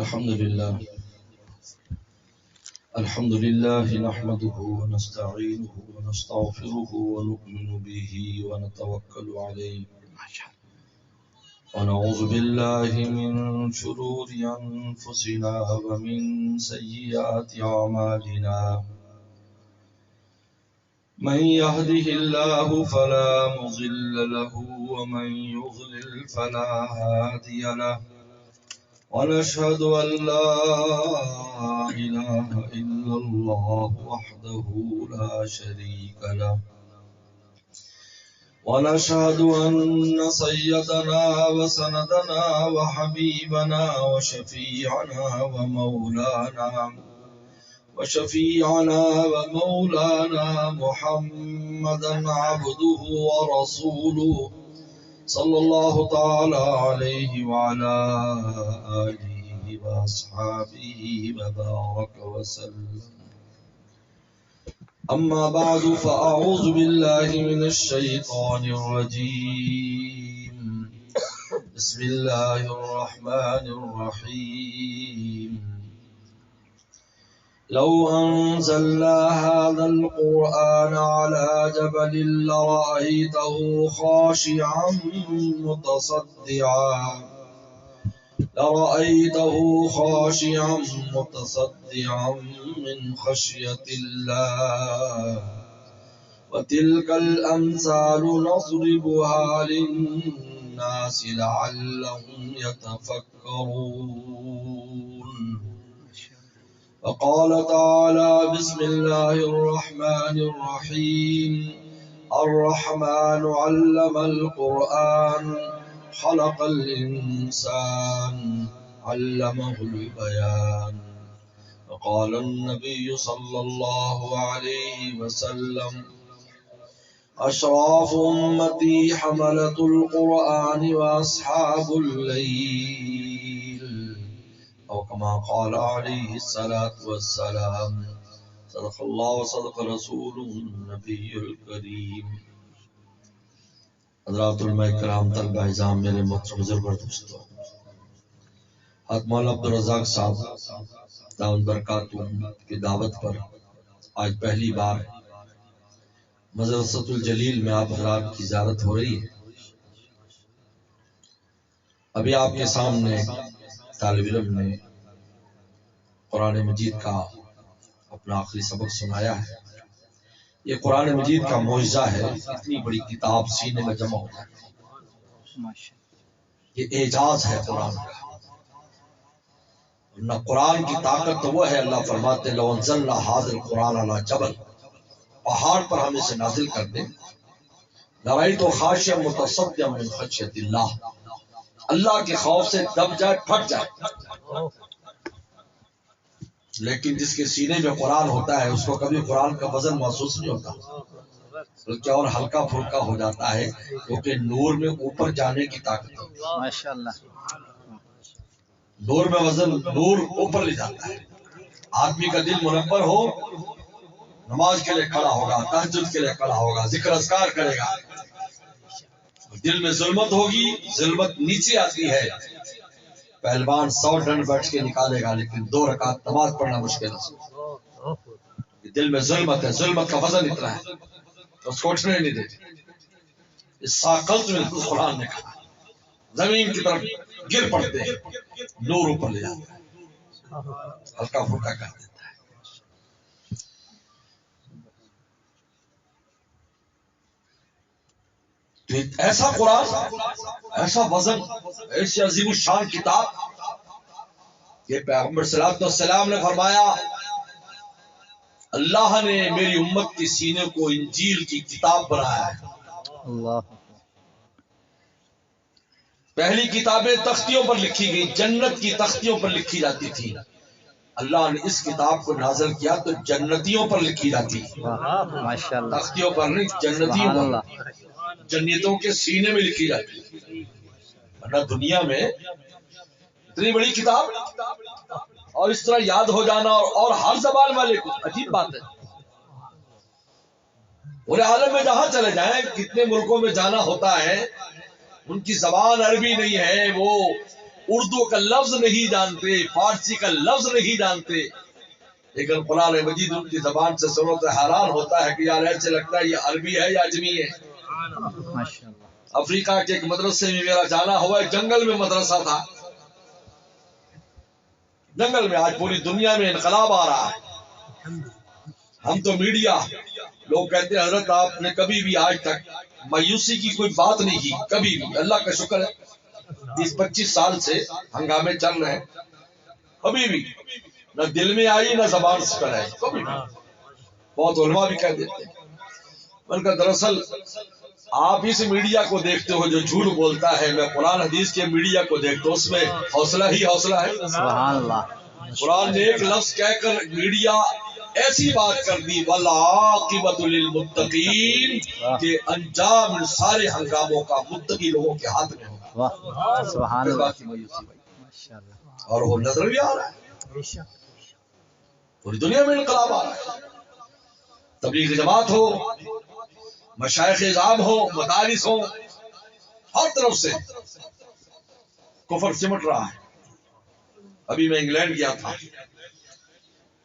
الحمد لله نحمده ونستعينه ونستغفره ونؤمن به ونتوكل عليه ونعوذ بالله من شرور أنفسنا ومن سيئات أعمالنا من يهده الله فلا مضل له ومن يضلل فلا هادي له ونشهد أن لا إله إلا الله وحده لا شريك له ونشهد أن سيدنا وسندنا وحبيبنا وشفيعنا ومولانا محمدا عبده ورسوله صلى الله تعالى عليه وعلى آله وأصحابه وبارك وسلم. أما بعد فأعوذ بالله من الشيطان الرجيم. بسم الله الرحمن الرحيم. لو أنزلنا هذا القرآن على جبل لرأيته خاشعا متصدعا من خشية الله. وتلك الأمثال نضربها للناس لعلهم يتفكرون. وقال تعالى بسم الله الرحمن الرحيم. الرحمن علم القرآن خلق الإنسان علمه البيان. وقال النبي صلى الله عليه وسلم أشراف أمتي حملة القرآن وأصحاب الليل، أو كما قال عليه الصلاة والسلام. صدق الله وصدق رسوله النبي الكريم. حضرات علماء کرام، طلبہ اعزام، میرے محترم بزرگ اور دوستو، حضرت مولانا عبدالرزاق صاحب دامت برکاتہم کی دعوت پر آج پہلی بار مدرسۃ الجلیل میں آپ حضرات کی زیارت ہو رہی ہے. ابھی آپ کے سامنے طالب علم نے قرآن مجید کا اپنا آخری سبق سنایا ہے. یہ قرآن مجید کا معجزہ ہے، اتنی بڑی کتاب سینے میں جمع ہو جائے. یہ اعجاز ہے قرآن کا. نہ قرآن کی طاقت تو وہ ہے، اللہ فرماتے لو انزلنا هذا القرآن على جبل، پہاڑ پر ہم اسے نازل کر دیں، لرأیتہ خاشعا متصدعا من خشیۃ اللہ، اللہ کے خوف سے دب جائے، پھٹ جائے. لیکن جس کے سینے میں قرآن ہوتا ہے اس کو کبھی قرآن کا وزن محسوس نہیں ہوتا، بلکہ اور ہلکا پھلکا ہو جاتا ہے، کیونکہ نور میں اوپر جانے کی طاقت ہے. ماشاءاللہ، نور میں وزن، نور اوپر لے جاتا ہے. آدمی کا دل منور ہو، نماز کے لیے کھڑا ہوگا، تہجد کے لیے کھڑا ہوگا، ذکر اذکار کرے گا. دل میں ظلمت ہوگی، ظلمت نیچے آتی ہے. پہلوان 100 ڈنڈ بیٹھ کے نکالے گا لیکن 2 رکعت نماز پڑھنا مشکل ہے. دل میں ظلمت ہے، ظلمت کا وزن اتنا ہے اس کو اٹھنے نہیں دیتے. اس ساقلت میں قرآن نے کہا زمین کی طرف گر پڑتے ہیں، نور اوپر لے جاتا ہے، ہلکا پھلکا کر دیتا ہے. تو ایسا قرآن، ایسا وزن، ایسی عظیم الشان کتاب. یہ پیغمبر صلی اللہ علیہ وسلم نے فرمایا اللہ نے میری امت کے سینے کو انجیل کی کتاب بنایا ہے. اللہ، پہلی کتابیں تختیوں پر لکھی گئی، جنت کی تختیوں پر لکھی جاتی تھی. اللہ نے اس کتاب کو نازل کیا تو جنتیوں پر لکھی جاتی، تختیوں پر نہیں، جنتیوں پر، جنتوں کے سینے میں لکھی جاتی. ورنہ دنیا میں اتنی بڑی کتاب اور اس طرح یاد ہو جانا، اور ہر زبان والے کو، عجیب بات ہے. پورے عالم میں جہاں چلے جائیں، کتنے ملکوں میں جانا ہوتا ہے، ان کی زبان عربی نہیں ہے، وہ اردو کا لفظ نہیں جانتے، فارسی کا لفظ نہیں جانتے، لیکن قرآن مجید ان کی زبان سے سنو تو حیران ہوتا ہے کہ یار ایسے لگتا ہے یہ عربی ہے یا اجمی ہے۔ افریقہ کے ایک مدرسے میں میرا جانا ہوا، جنگل میں مدرسہ تھا، جنگل میں۔ آج پوری دنیا میں انقلاب آ رہا ہے۔ ہم تو میڈیا، لوگ کہتے ہیں حضرت آپ نے کبھی بھی آج تک مایوسی کی کوئی بات نہیں کی، کبھی بھی۔ اللہ کا شکر ہے 20-25 سال سے ہنگامے چل رہے ہیں، کبھی بھی نہ دل میں آئی نہ زبان سے پر آئی، کبھی بھی۔ بہت علماء بھی کہہ دیتے ہیں۔ بلکہ دراصل آپ اس میڈیا کو دیکھتے ہو جو جھوٹ بولتا ہے، میں قرآن حدیث کے میڈیا کو دیکھتا ہوں، اس میں حوصلہ ہی حوصلہ ہے۔ سبحان اللہ۔ قرآن نے ایک لفظ کہہ کر میڈیا ایسی بات کر دی، والعاقبۃ للمتقین، کہ انجام ان سارے ہنگاموں کا متقی لوگوں کے ہاتھ میں ہوگا۔ واہ سبحان اللہ۔ ماشاءاللہ۔ اور وہ نظر بھی آ رہا ہے، پوری دنیا میں انقلاب آ رہا ہے۔ تبلیغ جماعت ہو، مشائخ اعظام ہو، مدارس ہو، ہر طرف سے کفر سمٹ رہا ہے۔ ابھی میں انگلینڈ گیا تھا،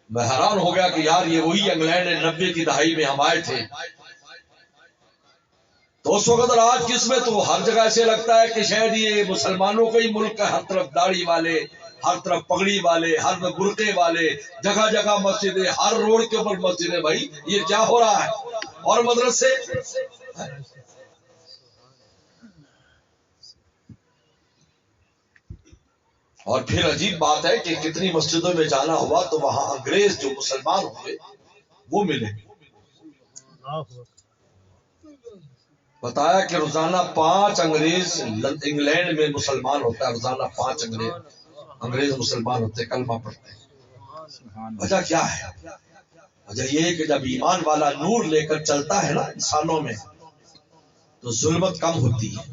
میں حیران ہو گیا کہ یار یہ وہی انگلینڈ ہے 90 کی دہائی میں ہم آئے تھے۔ تو اس وقت اور آج کس میں تو ہر جگہ ایسے لگتا ہے کہ شاید یہ مسلمانوں کا ہی ملک ہے، ہر طرف داڑھی والے، ہر طرف پگڑی والے، ہر طرف برقعے والے، جگہ جگہ مسجدیں، ہر روڈ کے اوپر مسجدیں۔ بھائی یہ کیا ہو رہا ہے؟ اور مدرسے، اور پھر عجیب بات ہے کہ کتنی مسجدوں میں جانا ہوا تو وہاں انگریز جو مسلمان ہوئے وہ ملے۔ بتایا کہ روزانہ 5 انگریز انگلینڈ میں مسلمان ہوتا ہے، روزانہ 5 انگریز مسلمان ہوتے، کلمہ پڑھتے ہیں۔ وجہ کیا ہے؟ وجہ یہ ہے کہ جب ایمان والا نور لے کر چلتا ہے نا انسانوں میں تو ظلمت کم ہوتی ہے۔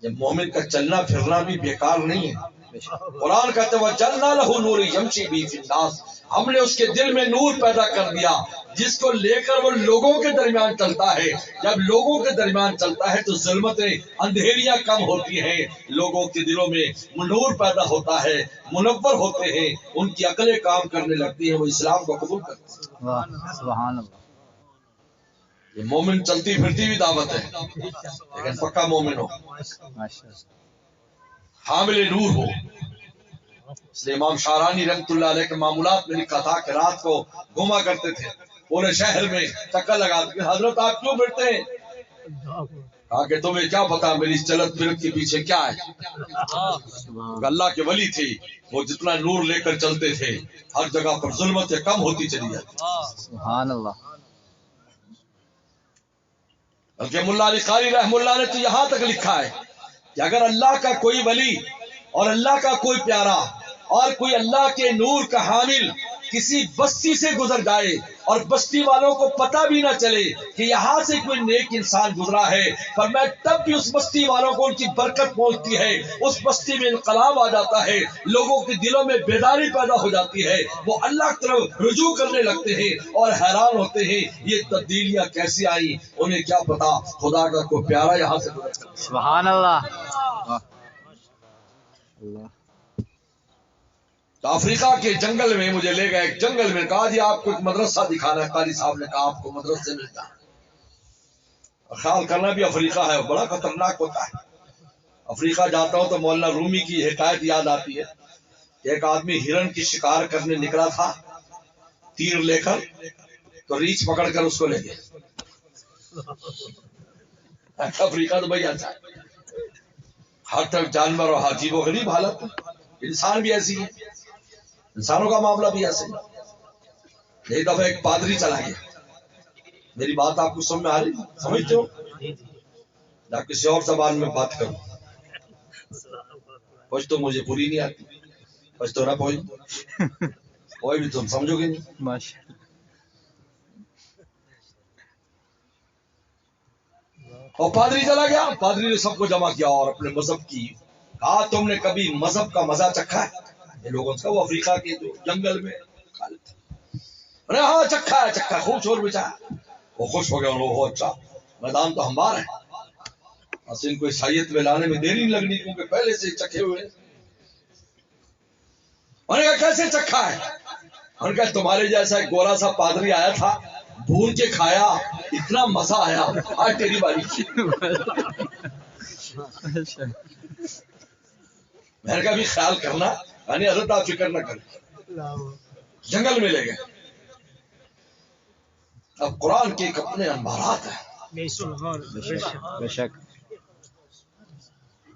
جب مومن کا چلنا پھرنا بھی بیکار نہیں ہے۔ قرآن کہتے ہیں وَجَعَلْنَا لَهُ نُورًا يَمْشِي بِهِ فِي النَّاسِ، ہم نے اس کے دل میں نور پیدا کر دیا جس کو لے کر وہ لوگوں کے درمیان چلتا ہے۔ جب لوگوں کے درمیان چلتا ہے تو ظلمتیں، اندھیریاں کم ہوتی ہیں، لوگوں کے دلوں میں نور پیدا ہوتا ہے، منور ہوتے ہیں، ان کی عقلیں کام کرنے لگتی ہیں، وہ اسلام کو قبول کرتے ہیں۔ واہ سبحان اللہ۔ یہ مومن چلتی پھرتی بھی دعوت ہے، لیکن پکا مومن ہو، حامل نور ہو۔ اس لیے امام شارانی رحمۃ اللہ علیہ کے معمولات میں لکھا تھا کہ رات کو گھوما کرتے تھے پورے شہر میں، چکر لگاتے تھے۔ حضرت آپ کیوں پھرتے ہیں؟ کہا کہ تمہیں کیا پتا میری چلت پھرت کے پیچھے کیا ہے؟ اللہ کے ولی تھے، وہ جتنا نور لے کر چلتے تھے ہر جگہ پر ظلمتیں کم ہوتی چلی جاتی۔ سبحان اللہ۔ بلکہ ملا علی قاری رحمہ اللہ نے تو یہاں تک لکھا ہے کہ اگر اللہ کا کوئی ولی اور اللہ کا کوئی پیارا اور کوئی اللہ کے نور کا حامل کسی بستی سے گزر جائے اور بستی والوں کو پتہ بھی نہ چلے کہ یہاں سے کوئی نیک انسان گزرا ہے، پر میں تب بھی اس بستی والوں کو ان کی برکت پہنچتی ہے، اس بستی میں انقلاب آ جاتا ہے، لوگوں کے دلوں میں بیداری پیدا ہو جاتی ہے، وہ اللہ کی طرف رجوع کرنے لگتے ہیں اور حیران ہوتے ہیں یہ تبدیلیاں کیسے آئی، انہیں کیا پتا خدا کا کوئی پیارا یہاں سے گزرا۔ سبحان اللہ۔ اللہ تو افریقہ کے جنگل میں مجھے لے گئے، ایک جنگل میں کہا جی آپ کو ایک مدرسہ دکھانا ہے، قاری صاحب نے کہا آپ کو مدرسے میں جانا ہے۔ خیال کرنا بھی افریقہ ہے، بڑا خطرناک ہوتا ہے۔ افریقہ جاتا ہوں تو مولانا رومی کی حکایت یاد آتی ہے کہ ایک آدمی ہرن کی شکار کرنے نکلا تھا تیر لے کر، تو ریچھ پکڑ کر اس کو لے گئے۔ افریقہ تو بھائی ایسا ہے، ہر طرف جانور اور عجیب و غریب حالت، انسان بھی ایسی ہے، انسانوں کا معاملہ بھی ایسے ہے۔ ایک دفعہ ایک پادری چلا گیا، میری بات آپ کو سمجھ میں آ رہی، سمجھتے ہو؟ یا کسی اور زبان میں بات کروں؟ کچھ تو مجھے پوری نہیں آتی، کچھ تو نہ کوئی بھی تم سمجھو گے نہیں۔ اور پادری چلا گیا، پادری نے سب کو جمع کیا اور اپنے مذہب کی کہا تم نے کبھی مذہب کا مزہ چکھا ہے؟ یہ لوگوں سے وہ افریقہ کے جو جنگل میں، ارے ہاں چکھا ہے، چکھا خوب شور بچا۔ وہ خوش ہو گیا، وہ اچھا میدان تو ہموار ہے، بس ان کو عیسائیت میں لانے میں دیری نہیں لگنی کیونکہ پہلے سے چکھے ہوئے۔ انہوں نے کہا کیسے چکھا ہے؟ انہوں نے کہا تمہارے جیسا ایک گورا سا پادری آیا تھا، بھون کے کھایا، اتنا مزہ آیا، آج تیری باری۔ میں نے کہا بھی خیال کرنا، یعنی حضرت آپ فکر نہ کریں۔ جنگل میں لے گئے۔ اب قرآن کے ایک اپنے انبارات ہیں، بے شک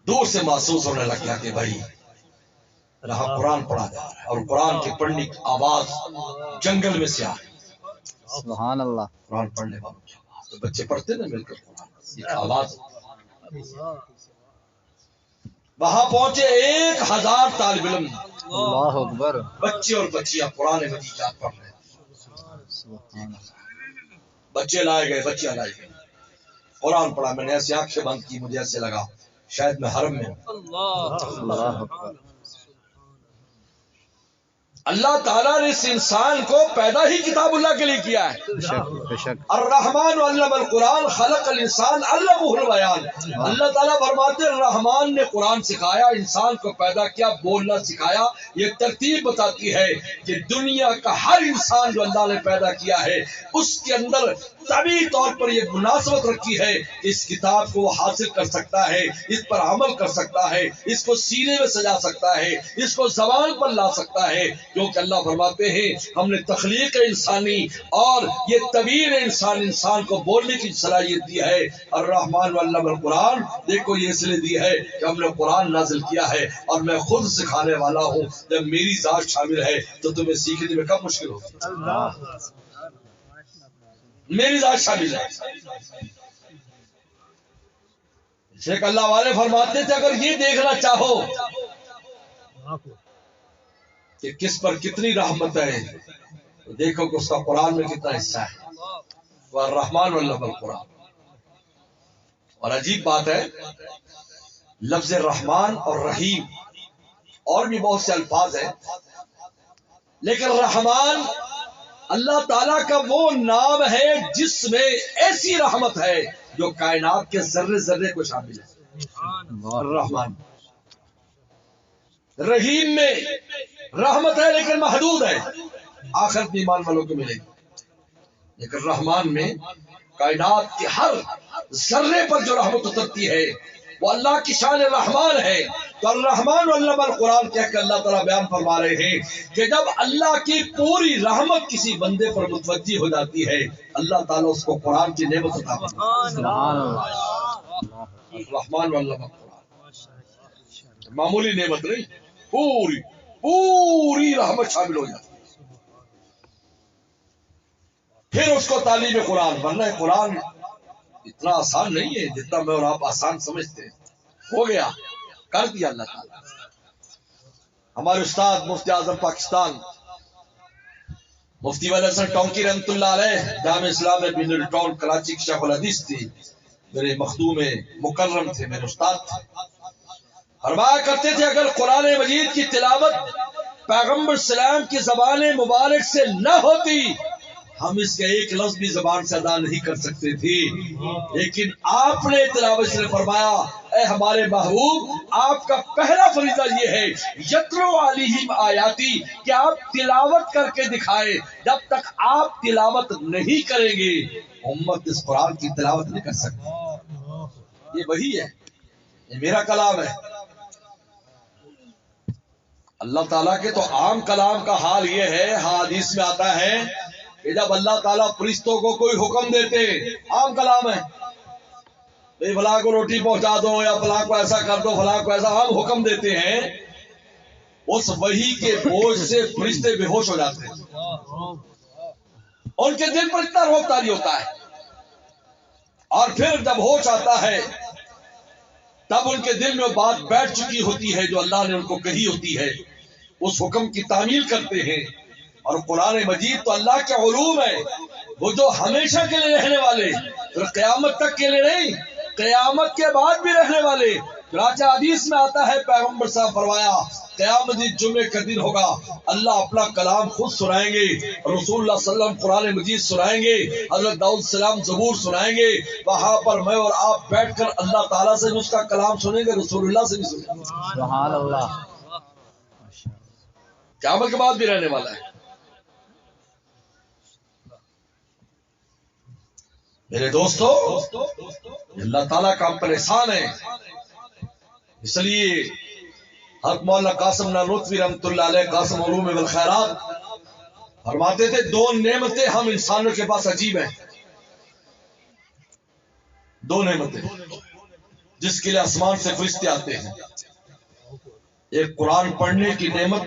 دور سے محسوس ہونے لگ گیا کہ بھائی یہاں قرآن پڑھا جا رہا ہے، اور قرآن کی پڑھنے کی آواز جنگل میں سے آ رہی ہے۔ سبحان اللہ۔ قرآن پڑھنے والوں کی آواز، تو بچے پڑھتے نا مل کر قرآن، ایک آواز۔ وہاں پہنچے 1000 طالب علم، اللہ اکبر۔ بچے اور بچیاں قرآن مجید یاد پڑھ رہے ہیں۔ سبحان اللہ۔ بچے لائے گئے، بچیاں لائی گئی، قرآن پڑھا۔ میں نے ایسے آنکھیں بند کی، مجھے ایسے لگا شاید میں حرم میں ہوں۔ اللہ اکبر۔ اللہ تعالیٰ نے اس انسان کو پیدا ہی کتاب اللہ کے لیے کیا ہے۔ بے شک بے شک۔ الرحمن علم القرآن خلق الانسان علمہ البیان۔ اللہ تعالیٰ فرماتے ہیں رحمان نے قرآن سکھایا، انسان کو پیدا کیا، بولنا سکھایا۔ یہ ترتیب بتاتی ہے کہ دنیا کا ہر انسان جو اللہ نے پیدا کیا ہے اس کے اندر طبیعی طور پر یہ مناسبت رکھی ہے کہ اس کتاب کو وہ حاصل کر سکتا ہے، اس پر عمل کر سکتا ہے، اس کو سینے میں سجا سکتا ہے، اس کو زبان پر لا سکتا ہے، کیونکہ اللہ فرماتے ہیں ہم نے تخلیق انسانی اور یہ طبیعی انسان کو بولنے کی صلاحیت دی ہے۔ الرحمن علم القرآن، دیکھو یہ اس لیے دی ہے کہ ہم نے قرآن نازل کیا ہے اور میں خود سکھانے والا ہوں۔ جب میری ذات شامل ہے تو تمہیں سیکھنے میں کب مشکل ہوگی؟ میری ذات شامل ہے۔ شیخ اللہ والے فرماتے تھے اگر یہ دیکھنا چاہو کہ کس پر کتنی رحمت ہے تو دیکھو کہ اس کا قرآن میں کتنا حصہ ہے۔ وہ الرحمن علم القرآن۔ اور عجیب بات ہے، لفظ رحمان اور رحیم اور بھی بہت سے الفاظ ہیں، لیکن رحمان اللہ تعالیٰ کا وہ نام ہے جس میں ایسی رحمت ہے جو کائنات کے ذرے ذرے کو شامل ہے۔ الرحمن۔ رحیم میں رحمت ہے لیکن محدود ہے، آخرت میں ایمان والوں کو ملے گی، لیکن رحمان میں کائنات کے ہر ذرے پر جو رحمت اترتی ہے وہ اللہ کی شان رحمان ہے۔ تو الرحمن علم القرآن کہہ کے اللہ تعالیٰ بیان فرما رہے ہیں کہ جب اللہ کی پوری رحمت کسی بندے پر متوجہ ہو جاتی ہے اللہ تعالیٰ اس کو قرآن کی نعمت عطا فرماتا ہے۔ الرحمن علم القرآن معمولی نعمت نہیں، پوری رحمت شامل ہو جاتی ہے۔ پھر اس کو تعلیم قرآن بننا ہے۔ قرآن اتنا آسان نہیں ہے جتنا میں اور آپ آسان سمجھتے ہیں۔ ہو گیا، کر دیا اللہ تعالیٰ۔ ہمارے استاد مفتی اعظم پاکستان مفتی ولی حسن ٹونکی رحمۃ اللہ علیہ جامع اسلام بن ٹاؤن کراچی کے شیخ الحدیث تھے، میرے مخدوم مکرم تھے، میرے استاد تھے۔ فرمایا کرتے تھے اگر قرآن مجید کی تلاوت پیغمبر اسلام کی زبان مبارک سے نہ ہوتی ہم اس کے ایک لفظ بھی زبان سے ادا نہیں کر سکتے تھے، لیکن آپ نے تلاوت سے فرمایا اے ہمارے محبوب آپ کا پہلا فریضہ یہ ہے یتلو علیہم آیاتی کہ آپ تلاوت کر کے دکھائے۔ جب تک آپ تلاوت نہیں کریں گے امت اس قرآن کی تلاوت نہیں کر سکتی۔ یہ وہی ہے، یہ میرا کلام ہے۔ اللہ تعالیٰ کے تو عام کلام کا حال یہ ہے، حدیث میں آتا ہے کہ جب اللہ تعالیٰ فرشتوں کو کوئی حکم دیتے، عام کلام ہے، فلاں کو روٹی پہنچا دو یا فلاں کو ایسا کر دو، فلاں کو ایسا، عام حکم دیتے ہیں، اس وحی کے بوجھ سے فرشتے بے ہوش ہو جاتے ہیں، ان کے دل پر اتنا روب طاری ہوتا ہے، اور پھر جب ہوش آتا ہے تب ان کے دل میں بات بیٹھ چکی ہوتی ہے جو اللہ نے ان کو کہی ہوتی ہے، اس حکم کی تعمیل کرتے ہیں۔ اور قرآن مجید تو اللہ کے علوم ہے، وہ جو ہمیشہ کے لیے رہنے والے، پھر قیامت تک کے لیے نہیں، قیامت کے بعد بھی رہنے والے۔ چنانچہ حدیث میں آتا ہے پیغمبر صاحب فرمایا قیامت جمعے کا دن ہوگا، اللہ اپنا کلام خود سنائیں گے، رسول اللہ صلی اللہ علیہ وسلم قرآن مجید سنائیں گے، حضرت داؤد السلام زبور سنائیں گے، وہاں پر میں اور آپ بیٹھ کر اللہ تعالیٰ سے اس کا کلام سنیں گے، رسول اللہ سے بھی سنیں گے۔ سبحان اللہ۔ قیامت کے بعد بھی رہنے والا ہے. میرے دوستو، اللہ تعالیٰ کا ہم پر احسان ہے. اس لیے حضرت مولانا قاسم نانوتوی رحمۃ اللہ علیہ، قاسم علوم والخیرات، فرماتے تھے دو نعمتیں ہم انسانوں کے پاس عجیب ہیں. دو نعمتیں جس کے لیے آسمان سے فرشتے آتے ہیں. ایک قرآن پڑھنے کی نعمت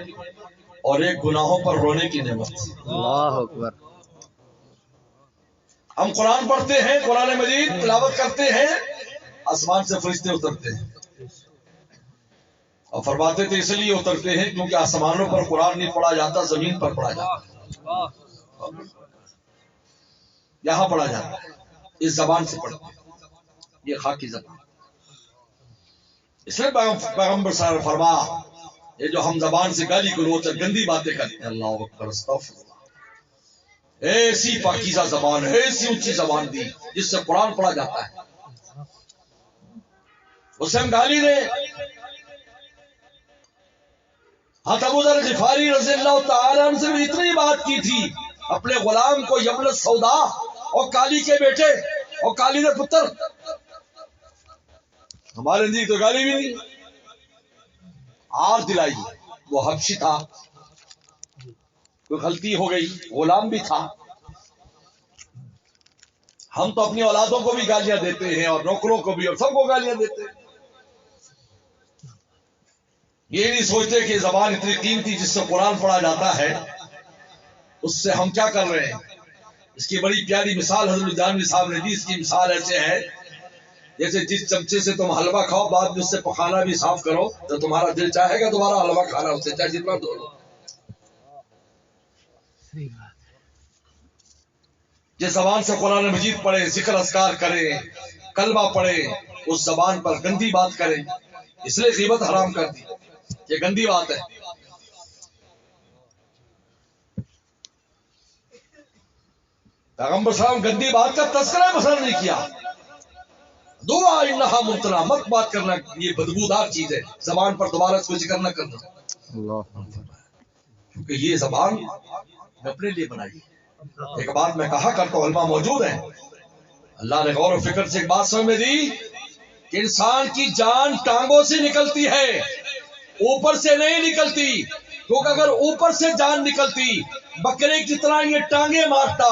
اور ایک گناہوں پر رونے کی نعمت. اللہ اکبر. ہم قرآن پڑھتے ہیں، قرآن مجید تلاوت کرتے ہیں، آسمان سے فرشتے اترتے ہیں. اور فرماتے تھے اس لیے اترتے ہیں کیونکہ آسمانوں پر قرآن نہیں پڑھا جاتا، زمین پر پڑھا جاتا، یہاں پڑھا جاتا ہے. اس زبان سے پڑھتے ہیں، یہ خاکی زبان. اس لیے پیغمبر صلی اللہ علیہ وسلم فرما، یہ جو ہم زبان سے گالی گلوچ اور گندی باتیں کرتے ہیں، اللہ اکبر استغفر اللہ، ایسی پاکیزہ زبان ہے، ایسی اونچی زبان دی جس سے قرآن پڑھا جاتا ہے، اس سے ہم گالی دیں. حضرت ابو ذر غفاری رضی اللہ تعالی عنہ سے بھی اتنی بات کی تھی اپنے غلام کو، یمن سودا اور کالی کے بیٹے اور کالی کے پتر. ہمارے نزدیک تو گالی بھی نہیں، آر دلائی. وہ حبشی تھا، کوئی غلطی ہو گئی، غلام بھی تھا. ہم تو اپنی اولادوں کو بھی گالیاں دیتے ہیں اور نوکروں کو بھی، اور سب کو گالیاں دیتے ہیں. یہ نہیں سوچتے کہ زبان اتنی قیمتی جس سے قرآن پڑھا جاتا ہے، اس سے ہم کیا کر رہے ہیں. اس کی بڑی پیاری مثال حضرت جانوی صاحب نے دی. اس کی مثال ایسے ہے جیسے جس چمچے سے تم حلوہ کھاؤ، بعد میں اس سے پخانا بھی صاف کرو تو تمہارا دل چاہے گا دوبارہ حلوہ کھانا، اس سے چاہے جتنا دو لو. جس زبان سے قرآن مجید پڑھے، ذکر اذکار کریں، کلمہ پڑھے، اس زبان پر گندی بات کریں. اس لیے غیبت حرام کر دی، یہ گندی بات ہے. پیغمبر صلی اللہ علیہ وسلم گندی بات کا تذکرہ پسند نہیں کیا. دعا انہا ممتنع، مت بات کرنا، یہ بدبودار چیز ہے. زبان پر دوبارہ اس کو ذکر نہ کرنا، اللہ اکبر. کیونکہ یہ زبان میں اپنے لیے بنائی. ایک بات میں کہا کرتا ہوں، علماء موجود ہیں، اللہ نے غور و فکر سے ایک بات سمجھ میں دی کہ انسان کی جان ٹانگوں سے نکلتی ہے، اوپر سے نہیں نکلتی. کیونکہ اگر اوپر سے جان نکلتی، بکرے کی طرح یہ ٹانگیں مارتا.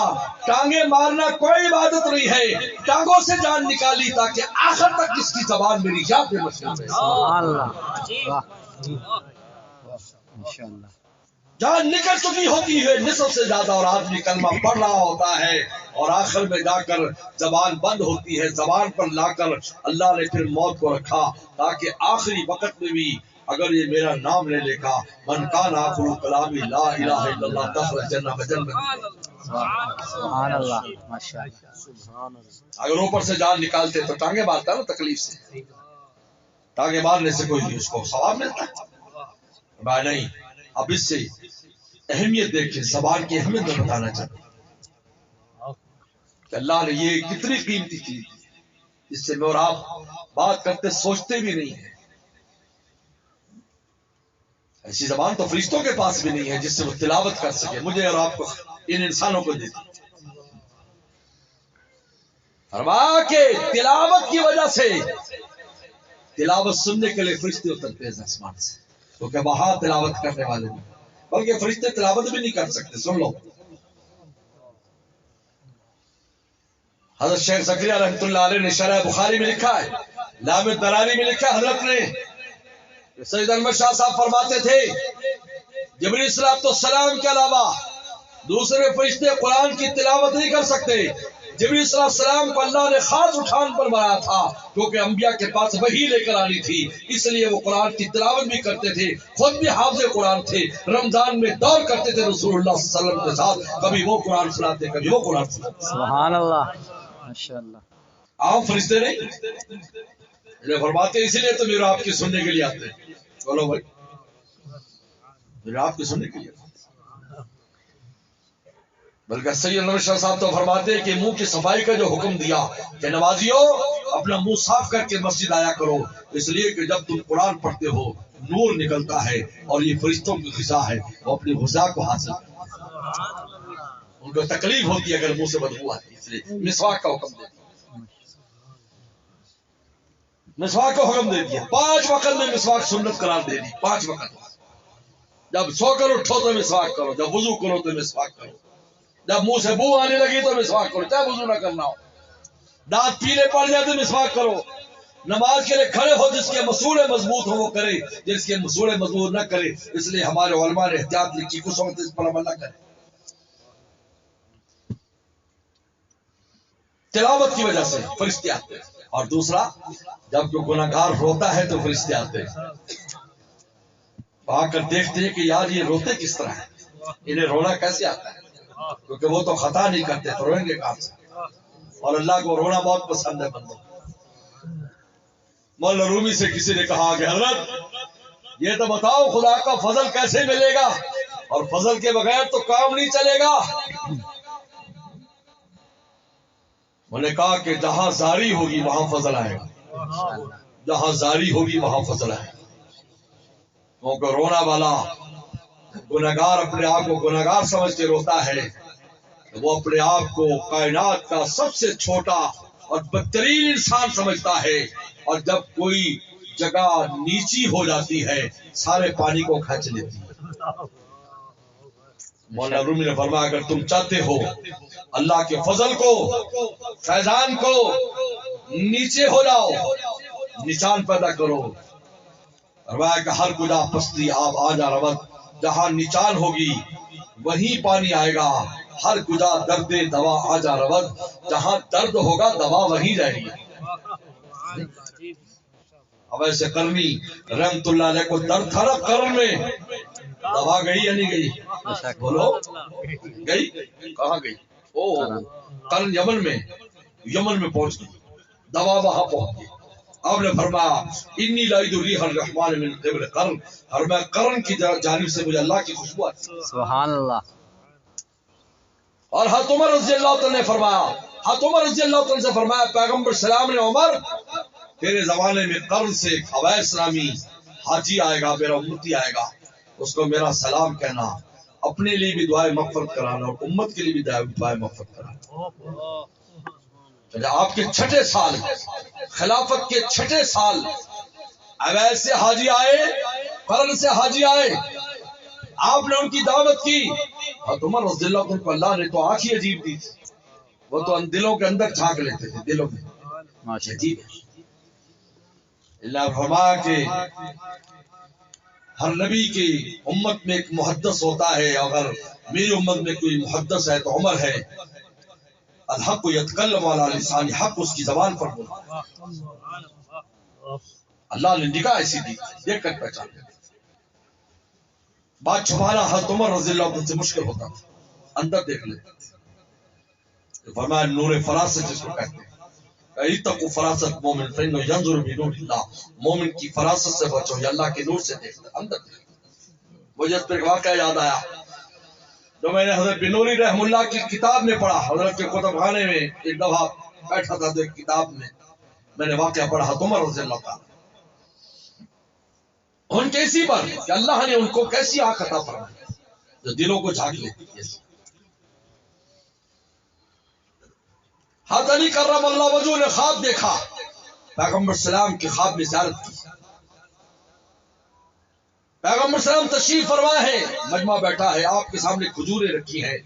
ٹانگیں مارنا کوئی عبادت نہیں ہے. ٹانگوں سے جان نکالی تاکہ آخر تک اس کی زبان میری یاد میں مشغول رہے. سبحان اللہ. واہ ماشاءاللہ. جان نکل چکی ہوتی ہے نصف سے زیادہ، اور آدمی کلمہ پڑھ رہا ہوتا ہے، اور آخر میں جا کر زبان بند ہوتی ہے. زبان پر لا کر اللہ نے پھر موت کو رکھا تاکہ آخری وقت میں بھی اگر یہ میرا نام لے لے گا، من کان آخر کلامی لا الہ الا اللہ دخل الجنہ بجنت. سبحان اللہ ماشاءاللہ. اگر اوپر سے جان نکالتے تو ٹانگیں مارتا نا تکلیف سے، ٹانگیں مارنے سے کوئی نہیں اس کو ثواب ملتا ہے نہیں. اب اس سے اہمیت دیکھیں، زبان کی اہمیت میں بتانا چاہتا ہوں کہ اللہ نے یہ کتنی قیمتی چیز جس سے میں اور آپ بات کرتے سوچتے بھی نہیں ہیں. ایسی زبان تو فرشتوں کے پاس بھی نہیں ہے جس سے وہ تلاوت کر سکے. مجھے اور آپ کو، ان انسانوں کو دے دی. فرمایا کہ تلاوت کی وجہ سے، تلاوت سننے کے لیے فرشتے اترتے ہیں آسمان سے، کیونکہ وہاں تلاوت کرنے والے نہیں، بلکہ فرشتے تلاوت بھی نہیں کر سکتے. سن لو، حضرت شیخ زکریا رحمۃ اللہ علیہ نے شرح بخاری میں لکھا ہے، لام الدراری میں لکھا ہے، حضرت نے سید احمد شاہ صاحب فرماتے تھے جبریل السلام کے علاوہ دوسرے فرشتے قرآن کی تلاوت نہیں کر سکتے. جبریل صلی اللہ علیہ وسلم کو اللہ نے خاص اٹھان پر بنایا تھا کیونکہ انبیاء کے پاس وحی لے کر آنی تھی، اس لیے وہ قرآن کی تلاوت بھی کرتے تھے، خود بھی حافظ قرآن تھے. رمضان میں دور کرتے تھے رسول اللہ صلی اللہ علیہ وسلم کے ساتھ، کبھی وہ قرآن سناتے کبھی وہ قرآن سناتے. سبحان اللہ ماشاءاللہ. عام فرشتے نہیں فرماتے، اسی لیے تو میرے آپ کی سننے کے لیے آتے ہیں. چلو بھائی، میرے آپ کی سننے کے لیے. بلکہ سید نور شاہ صاحب تو فرماتے ہیں کہ منہ کی صفائی کا جو حکم دیا کہ نمازیوں اپنا منہ صاف کر کے مسجد آیا کرو، اس لیے کہ جب تم قرآن پڑھتے ہو نور نکلتا ہے، اور یہ فرشتوں کی غذا ہے، وہ اپنی غذا کو حاصل کرتے ہیں، ان کو تکلیف ہوتی ہے اگر منہ سے بدبو آتی ہے، اس لیے مسواک کا حکم دے دیا، مسواک کا حکم دے دیا، 5 وقت میں مسواک سنت قرار دے دی، 5 وقت، جب سو کر اٹھو تو مسواک کرو، جب وضو کرو تو مسواک کرو، جب منہ سے بو آنے لگی تو مسواک کرو، چاہے وضو نہ کرنا ہو، دانت پیلے پڑ جائے تو مسواک کرو، نماز کے لیے کھڑے ہو جس کے مسوڑے مضبوط ہو وہ کرے، جس کے مسوڑے مضبوط نہ کرے، اس لیے ہمارے علماء نے احتیاط لکھی کچھ وقت اس پر عمل نہ کرے، تلاوت کی وجہ سے فرشتے آتے ہیں، اور دوسرا جب کوئی گناہ گار روتا ہے تو فرشتے آتے ہیں، آ کر دیکھتے ہیں کہ یار یہ روتے کس طرح ہے، انہیں رونا کیسے آتا ہے، کیونکہ وہ تو خطا نہیں کرتے تو روئیں گے کہاں سے، اور اللہ کو رونا بہت پسند ہے بندوں۔ مولانا رومی سے کسی نے کہا کہ حضرت یہ تو بتاؤ خدا کا فضل کیسے ملے گا، اور فضل کے بغیر تو کام نہیں چلے گا، انہوں نے کہا کہ جہاں زاری ہوگی وہاں فضل آئے گا، جہاں زاری ہوگی وہاں فضل آئے گا، کیونکہ رونا والا گناہگار اپنے آپ کو گناہگار سمجھ کے روتا ہے، وہ اپنے آپ کو کائنات کا سب سے چھوٹا اور بدترین انسان سمجھتا ہے، اور جب کوئی جگہ نیچی ہو جاتی ہے سارے پانی کو کھینچ لیتی ہے۔ مولانا رومی نے فرمایا اگر تم چاہتے ہو اللہ کے فضل کو، فیضان کو، نیچے ہو جاؤ، نشان پیدا کرو، فرمایا کہ ہر کجا پستی آپ آ جا رود، جہاں نچان ہوگی وہیں پانی آئے گا، ہر کجا درد دوا آ جا رود، جہاں درد ہوگا دوا وہیں جائے گی۔ اب ایسے کرنی رحمت اللہ علیہ کو درد تھا نا قرن میں، دوا گئی یا نہیں گئی؟ بولو گئی، کہاں گئی؟ او قرن یمن میں پہنچ گئی، دوا وہاں پہنچ گئی۔ آپ نے فرمایا انی لائد ریح الرحمن من قبل قرن، اور میں قرن کی جانب سے مجھے اللہ کی خوشبو آتی ہے، سبحان اللہ۔ اور حضرت عمر رضی اللہ تعالی نے فرمایا، حضرت عمر رضی اللہ تعالی سے فرمایا پیغمبر سلام نے عمر تیرے زمانے میں قرن سے ایک اویس نامی حاجی آئے گا، میرا امتی آئے گا، اس کو میرا سلام کہنا، اپنے لیے بھی دعائیں مغفرت کرانا اور امت کے لیے بھی دعائیں مغفرت کرانا۔ آپ کے چھٹے سال، خلافت کے چھٹے سال اویس سے حاجی آئے، قرن سے حاجی آئے، آپ نے ان کی دعوت کی، اور عمر رضی اللہ عنہ کو اللہ نے تو آنکھ ہی عجیب دی تھی، وہ تو ان دلوں کے اندر جھانک لیتے تھے، دلوں میں عجیب ہے۔ اللہ فرمایا کہ ہر نبی کی امت میں ایک محدث ہوتا ہے، اگر میری امت میں کوئی محدث ہے تو عمر ہے، الحق یتکلم علی لسان حق، اس کی زبان پر بولتا ہے، اللہ نے نگاہ ایسی دی، دیکھ کر پہچان لیتے، بات چھپانا حضرت عمر رضی اللہ عنہ سے مشکل ہوتا تھا، اندر دیکھ لیتے، فرمایا نور فراست جس کو کہتے ہیں، اتقوا فراست مومن فإنه ينظر بنور اللہ، مومن کی فراست سے بچو، یہ اللہ کے نور سے دیکھتا ہے، اندر دیکھتا۔ مجھے اس پہ ایک واقعہ یاد آیا جو میں نے حضرت بنوری رحم اللہ کی کتاب میں پڑھا، حضرت کے کتب خانے میں ایک دفعہ بیٹھا تھا تو ایک کتاب میں نے واقعہ پڑھا، عمر رضی اللہ تعالیٰ ان کیسی پر کہ اللہ نے ان کو کیسی آنکھ عطا فرمائی جو دلوں کو جھانک لیتی ہے۔ حضرت علی کرم اللہ وجہہ نے خواب دیکھا، پیغمبر سلام کی خواب میں زیارت کی، پیغمبر سلام تشریف فرما ہے، مجمع بیٹھا ہے، آپ کے سامنے کھجوریں رکھی ہیں،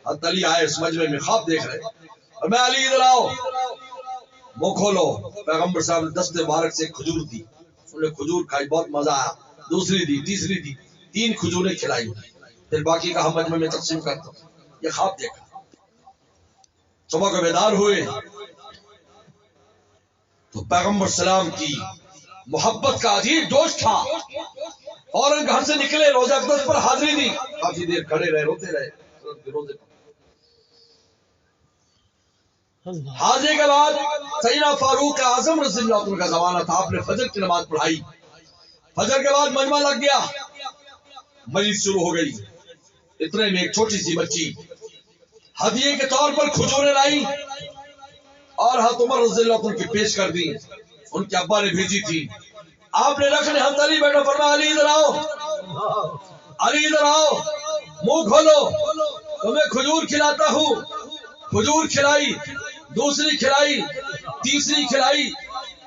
حضرت علی آئے اس مجمع میں خواب دیکھ رہے، اور میں علی ادھر آؤ، منہ کھولو، پیغمبر صاحب نے دست مبارک سے کھجور دی، انہوں نے کھجور کھائی، بہت مزہ آیا، دوسری دی، تیسری دی، 3 کھجوریں کھلائی، پھر باقی کا ہم مجمع میں تقسیم کرتا ہوں، یہ خواب دیکھا۔ صبح کو بیدار ہوئے تو پیغمبر سلام کی محبت کا عجیب جوش تھا، فوراً گھر سے نکلے، روزہ اقدس پر حاضری دی، کافی دیر کھڑے رہے، روتے رہے، روزے پر حاضری کے بعد سیدنا فاروق اعظم رضی اللہ عنہ کا زمانہ تھا، آپ نے فجر کی نماز پڑھائی، فجر کے بعد مجمع لگ گیا، مجلس شروع ہو گئی، اتنے میں ایک چھوٹی سی بچی ہدیے کے طور پر کھجوریں لائی اور حضرت عمر رضی اللہ عنہ کی پیش کر دی، ان کے ابا نے بھیجی تھی. آپ نے رکھنے حضرت علی بیٹا فرمایا علی ادھر آؤ، علی ادھر آؤ، منہ کھولو، تمہیں کھجور کھلاتا ہوں. کھجور کھلائی، دوسری کھلائی، تیسری کھلائی.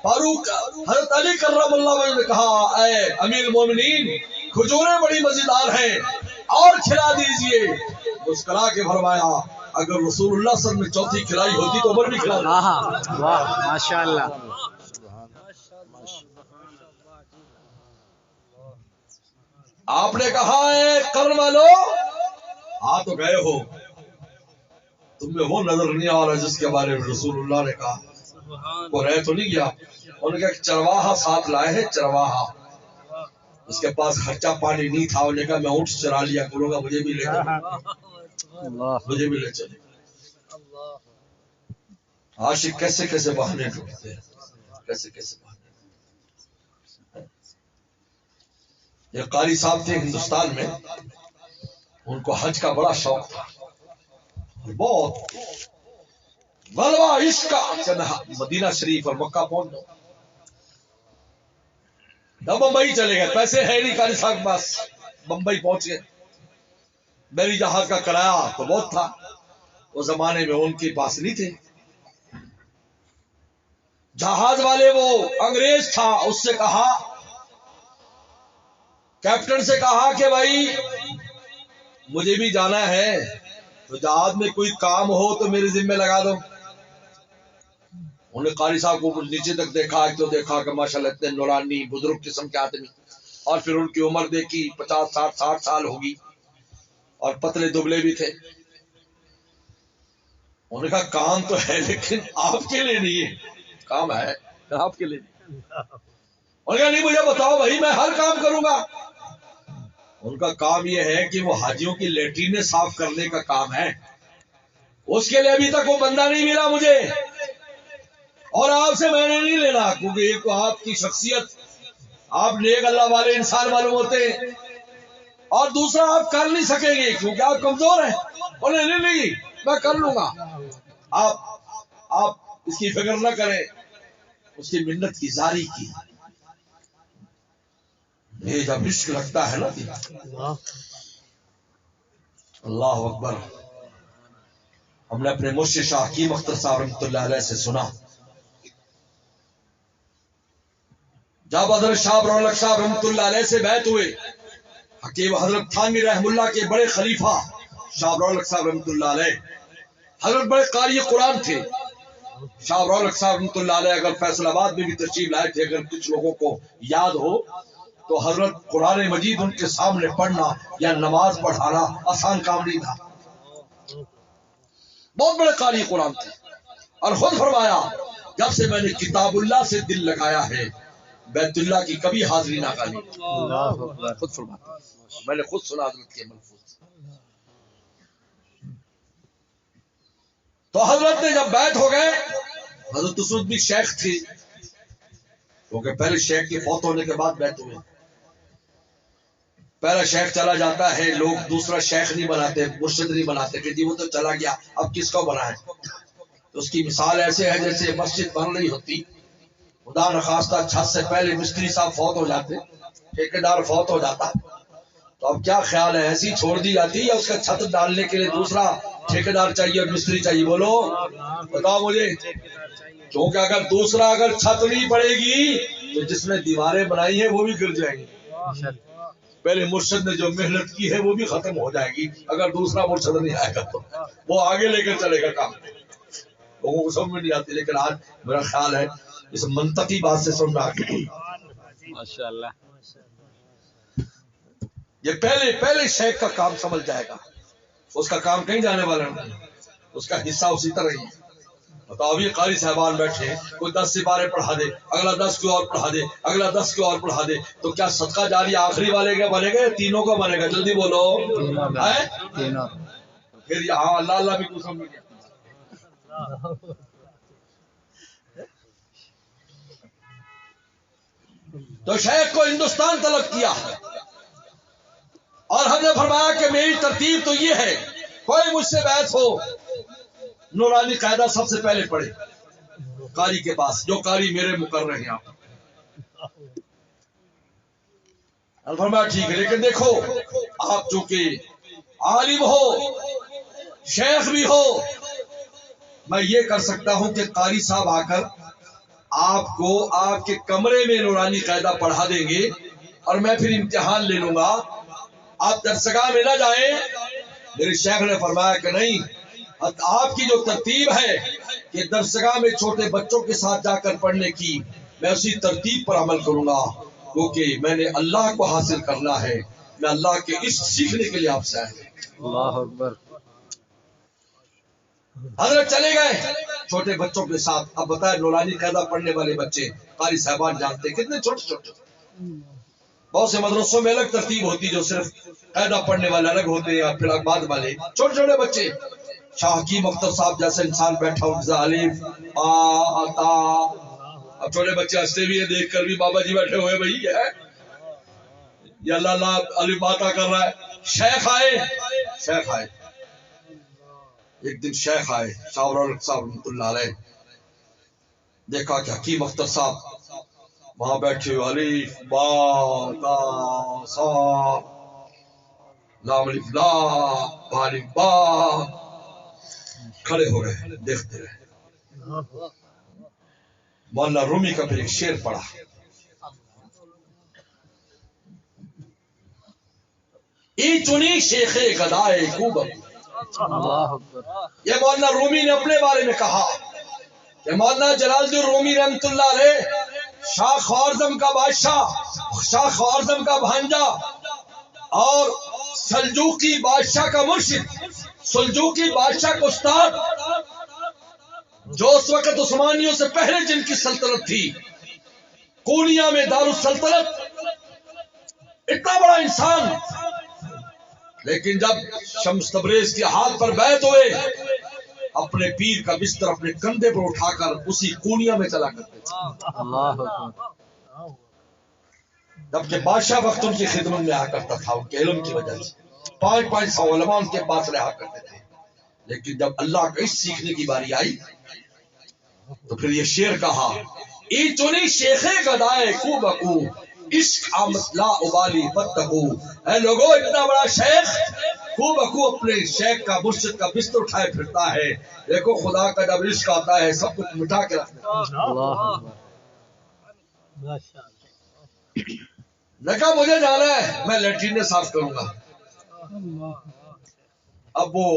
فاروق حضرت علی کرم اللہ وجہ نے کہا اے امیر المومنین کھجوریں بڑی مزیدار ہیں اور کھلا دیجئے. مسکرا کے فرمایا اگر رسول اللہ صلی اللہ علیہ وسلم نے چوتھی کھلائی ہوتی تو عمر بھی کھلا دیتا. ہاں واہ ماشاء اللہ. آپ نے کہا اے کرن والو آ تو گئے ہو، تم میں وہ نظر نہیں آ رہا جس کے بارے میں رسول اللہ نے کہا. وہ رہ تو نہیں گیا. انہوں نے کہا چرواہا ساتھ لائے ہیں، چرواہا. اس کے پاس خرچہ پانی نہیں تھا. انہوں نے کہا میں اونٹ چرا لیا کروں گا، مجھے بھی لے چلو، مجھے بھی لے چلو. عاشق کیسے کیسے بہانے ڈھونڈتے ہیں، کیسے کیسے بہانے. یہ قاری صاحب تھے ہندوستان میں، ان کو حج کا بڑا شوق تھا، بہت غلبہ عشق کا کہ میں مدینہ شریف اور مکہ پہنچ جاؤں. تب بمبئی چلے گئے، پیسے ہے نہیں قاری صاحب کے پاس. بمبئی پہنچ گئے. میری جہاز کا کرایہ تو بہت تھا، اس زمانے میں ان کے پاس نہیں تھے. جہاز والے وہ انگریز تھا، اس سے کہا، کیپٹن سے کہا کہ بھائی مجھے بھی جانا ہے، تو جہاز میں کوئی کام ہو تو میرے ذمہ لگا دو. انہوں نے قاری صاحب کو نیچے تک دیکھا تو دیکھا کہ ماشاءاللہ اتنے نورانی بزرگ قسم کے آدمی، اور پھر ان کی عمر دیکھی 50 60 سال ہوگی اور پتلے دبلے بھی تھے. انہوں نے کہا کام تو ہے لیکن آپ کے لیے نہیں ہے. کام ہے آپ کے لیے نہیں. انہوں نے کہا نہیں مجھے بتاؤ بھائی میں ہر کام کروں گا. ان کا کام یہ ہے کہ وہ حاجیوں کی لیٹرینیں صاف کرنے کا کام ہے، اس کے لیے ابھی تک وہ بندہ نہیں ملا مجھے، اور آپ سے میں نے نہیں لینا، کیونکہ ایک تو آپ کی شخصیت، آپ نیک اللہ والے انسان معلوم ہوتے ہیں، اور دوسرا آپ کر نہیں سکیں گے کیونکہ آپ کمزور ہیں. انہیں نہیں میں کر لوں گا، آپ اس کی فکر نہ کریں. اس کی منت کی زاری کی. یہ جب عشق لگتا ہے نا اللہ اکبر. ہم نے اپنے مرشد شاہ حکیم اختر صاحب رحمۃ اللہ علیہ سے سنا، جب حضرت شاہ رولق صاحب رحمۃ اللہ علیہ سے بیعت ہوئے، حکیم حضرت تھانوی رحم اللہ کے بڑے خلیفہ شاہ رولق صاحب رحمۃ اللہ علیہ، حضرت بڑے قاری قرآن تھے. شاہ رولق صاحب رحمۃ اللہ علیہ اگر فیصل آباد میں بھی تشریف لائے تھے، اگر کچھ لوگوں کو یاد ہو تو حضرت قرآن مجید ان کے سامنے پڑھنا یا نماز پڑھانا آسان کام نہیں تھا. بہت بڑے قاری قرآن تھے، اور خود فرمایا جب سے میں نے کتاب اللہ سے دل لگایا ہے بیت اللہ کی کبھی حاضری نہ کرنی. خود فرماتا، میں نے خود سنا حضرت کے ملفوظ. تو حضرت نے جب بیعت ہو گئے، حضرت اسود بھی شیخ تھی، کیونکہ پہلے شیخ کے فوت ہونے کے بعد بیعت ہوئے. پہلا شیخ چلا جاتا ہے، لوگ دوسرا شیخ نہیں بناتے، مرشد نہیں بناتے کہ جی وہ تو چلا گیا اب کس کو بنائے. تو اس کی مثال ایسے ہے جیسے مسجد بن رہی ہوتی، خدا نخواستہ چھت سے پہلے مستری صاحب فوت ہو جاتے، ٹھیکیدار فوت ہو جاتا، تو اب کیا خیال ہے ایسی چھوڑ دی جاتی یا اس کا چھت ڈالنے کے لیے دوسرا ٹھیکیدار چاہیے اور مستری چاہیے؟ بولو بتاؤ مجھے. کیونکہ اگر دوسرا اگر چھت نہیں پڑے گی تو جس نے دیواریں بنائی ہیں وہ بھی گر جائیں گی. پہلے مرشد نے جو محنت کی ہے وہ بھی ختم ہو جائے گی اگر دوسرا مرشد نہیں آئے گا تو وہ آگے لے کر چلے گا کام. لوگوں کو سمجھ میں نہیں آتی، لیکن آج میرا خیال ہے اس منطقی بات سے سمجھ آ گئی. ماشاءاللہ. یہ پہلے شیخ کا کام سمجھ جائے گا، اس کا کام کہیں جانے والا نہیں، اس کا حصہ اسی طرح ہی ہے. تو ابھی قاری صاحبان بیٹھے، کوئی 10 سپارے پڑھا دے، اگلا 10 کو اور پڑھا دے، اگلا 10 کو اور پڑھا دے، تو کیا صدقہ جاری آخری والے کا بنے گا تینوں کا بنے گا؟ جلدی بولو. پھر یہاں اللہ اللہ بھی کچھ سمجھ گیا. تو شیخ کو ہندوستان طلب کیا، اور ہم نے فرمایا کہ میری ترتیب تو یہ ہے، کوئی مجھ سے بیعت ہو نورانی قاعدہ سب سے پہلے پڑھے، قاری کے پاس، جو قاری میرے مقرر ہیں آپ۔ فرمایا ٹھیک ہے، لیکن دیکھو آپ چونکہ عالم ہو، شیخ بھی ہو، میں یہ کر سکتا ہوں کہ قاری صاحب آ کر آپ کو آپ کے کمرے میں نورانی قاعدہ پڑھا دیں گے اور میں پھر امتحان لے لوں گا، آپ درسگاہ میں نہ جائیں۔ میرے شیخ نے فرمایا کہ نہیں، آپ کی جو ترتیب ہے کہ درسگاہ میں چھوٹے بچوں کے ساتھ جا کر پڑھنے کی، میں اسی ترتیب پر عمل کروں گا، کیونکہ میں نے اللہ کو حاصل کرنا ہے، میں اللہ کے عشق سیکھنے کے لیے آپ سے آیا ہوں۔ اللہ اکبر۔ حضرت چلے گئے چھوٹے بچوں کے ساتھ۔ اب بتائیں نورانی قاعدہ پڑھنے والے بچے قاری صاحبان جانتے ہیں کتنے چھوٹے چھوٹے، بہت سے مدرسوں میں الگ ترتیب ہوتی جو صرف قاعدہ پڑھنے والے الگ ہوتے ہیں، یا پھر بعد والے چھوٹے چھوٹے بچے۔ شاہ حکیم اختر صاحب جیسے انسان بیٹھا ہو، الف آتا، اب چھوٹے بچے ہنستے بھی ہیں دیکھ کر بھی، بابا جی بیٹھے ہوئے بھائی ہے یا اللہ اللہ الف آتا کر رہا ہے۔ شیخ آئے، شیخ آئے ایک دن، شیخ آئے شاہ رولق صاحب رحمۃ اللہ علیہ، دیکھا کہ حکیم اختر صاحب وہاں بیٹھے ہوئے، الف با تا سا لام الف لا با الف با، کھڑے ہو گئے دیکھتے رہے۔ مولانا رومی کا پھر ایک شعر پڑھا، ای چنی شیخ گدائے خوب، اللہ اکبر۔ یہ مولانا رومی نے اپنے بارے میں کہا کہ مولانا جلال الدین رومی رحمۃ اللہ علیہ شاہ خوارزم کا بادشاہ، شاہ خوارزم کا بھانجا اور سلجوقی بادشاہ کا مرشد، سلجوقی بادشاہ کا استاد، جو اس وقت عثمانیوں سے پہلے جن کی سلطنت تھی، کونیا میں دارالسلطنت، اتنا بڑا انسان، لیکن جب شمس تبریز کے ہاتھ پر بیعت ہوئے، اپنے پیر کا بستر اپنے کندھے پر اٹھا کر اسی کونیا میں چلا کرتے تھے، اللہ اکبر۔ جبکہ بادشاہ وقت ان کی خدمت میں آ کرتا تھا، ان کے علم کی وجہ سے 500 علماء ان کے پاس رہا کرتے تھے، لیکن جب اللہ کا عشق سیکھنے کی باری آئی تو پھر یہ شعر کہا، ای چنی شیخ گدائے کو بکو، عشق آمد لا ابالی فتقو، اے لوگوں اتنا بڑا شیخ کو بکو اپنے شیخ کا مرشد کا بستر اٹھائے پھرتا ہے، دیکھو خدا کا جب عشق آتا ہے سب کچھ مٹا کے رکھ دیتا ہے۔ اللہ اکبر۔ نے کہا مجھے جانا ہے، میں لیٹرین صاف کروں گا۔ اب وہ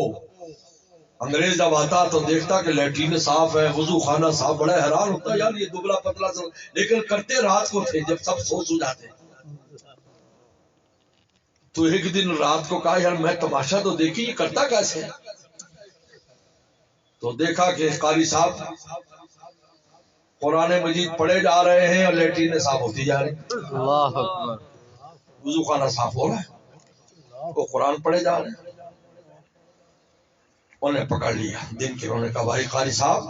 انگریز جب آتا تو دیکھتا کہ لیٹرین صاف ہے، وضو خانہ صاف، بڑا حیران ہوتا یار یہ دبلا پتلا سب، لیکن کرتے رات کو تھے جب سب سو جاتے۔ تو ایک دن رات کو کہا یار میں تماشا تو دیکھی یہ کرتا کیسے ہے، تو دیکھا کہ قاری صاحب قرآن مجید پڑھے جا رہے ہیں اور لیٹرین صاف ہوتی جا رہی، اللہ اکبر۔ وضو خانہ صاف ہو رہا ہے، وہ قرآن پڑھے جا رہے ہیں۔ انہیں پکڑ لیا دن کے، انہوں نے کہا بھائی قاری صاحب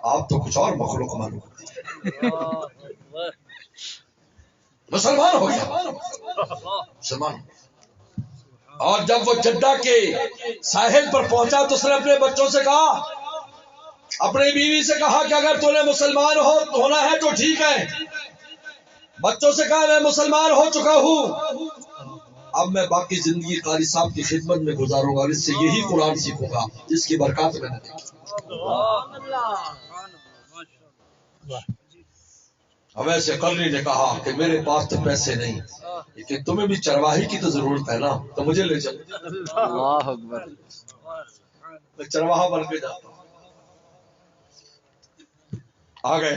آپ تو کچھ اور مخلوق معلوم کرتے ہیں۔ مسلمان ہو گیا، مسلمان۔ اور جب وہ جدہ کے ساحل پر پہنچا تو اس نے اپنے بچوں سے کہا، اپنی بیوی سے کہا کہ اگر تو نے مسلمان ہونا ہے تو ٹھیک ہے، بچوں سے کہا میں مسلمان ہو چکا ہوں، اب میں باقی زندگی قاری صاحب کی خدمت میں گزاروں گا اور اس سے یہی قرآن سیکھوں گا جس کی برکات میں نے دیکھی۔ اب ایسے کرنی نے کہا کہ میرے پاس تو پیسے نہیں، لیکن تمہیں بھی چرواہی کی تو ضرورت ہے نا، تو مجھے لے چلو، اللہ اکبر۔ میں چرواہا بن کے جاتا ہوں۔ آ گئے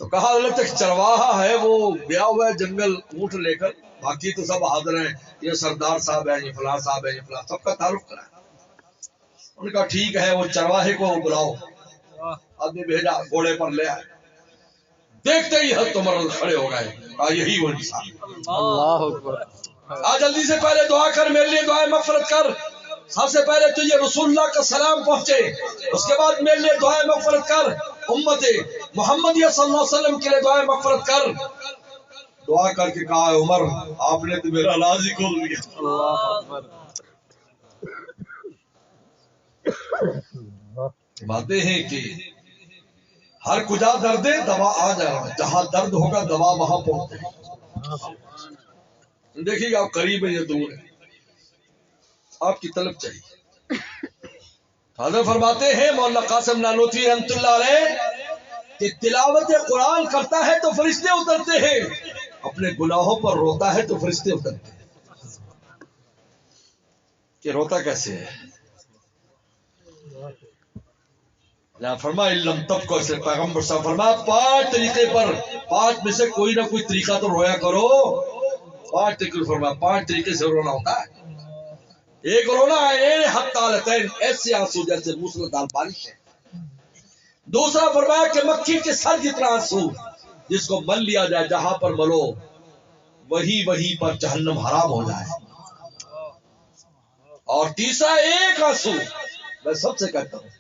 تو کہا حضرت ایک چرواہا ہے، وہ گیا ہوا ہے جنگل اونٹ لے کر، باقی تو سب حاضر ہیں، یہ سردار صاحب ہیں، یہ فلاں صاحب ہیں، یہ فلاں، سب کا تعارف کرا۔ انہوں نے کہا ٹھیک ہے، وہ چرواہے کو بلاؤ، آدمی بھیجا، گھوڑے پر لے آئے، دیکھتے ہی حد مرد کھڑے ہو گئے، کہا یہی وہ انسان۔ اللہ اکبر۔ آ جلدی سے پہلے دعا کر، میرے لیے دعائیں مغفرت کر، سب سے پہلے تجھے رسول اللہ کا سلام پہنچے، اس کے بعد میرے لیے دعائیں مغفرت کر، امت محمدیہ صلی اللہ علیہ وسلم کے لیے دعائیں مغفرت کر۔ دعا کر کے کہا عمر آپ نے تو میرا راز ہی کھول دیا۔ اللہ اکبر۔ باتیں ہیں کہ ہر کجا درد ہے دوا آ جائے گا، جہاں درد ہوگا دوا وہاں پہنچے گا۔ دیکھیے آپ قریب ہے یا دور ہے، آپ کی طلب چاہیے۔ حضرت فرماتے ہیں مولانا قاسم نانوتوی رحمۃ اللہ علیہ کہ تلاوت قرآن کرتا ہے تو فرشتے اترتے ہیں، اپنے گناہوں پر روتا ہے تو فرشتے اترتے ہیں۔ کہ روتا کیسے ہے؟ فرما علم تب کو اسے پیغمبر صاحب فرمایا 5 طریقے پر، 5 میں سے کوئی نہ کوئی طریقہ تو رویا کرو۔ 5 طریقے فرمایا، 5 طریقے سے رونا ہوتا ہے۔ ایک رونا ہے حق تالتین، ایسے آنسو جیسے موسلادھار بارش ہے۔ دوسرا فرمایا کہ مکھی کے سر جتنا آنسو، جس کو مل لیا جائے جہاں پر ملو وہی پر جہنم حرام ہو جائے۔ اور تیسرا ایک آنسو، میں سب سے کہتا ہوں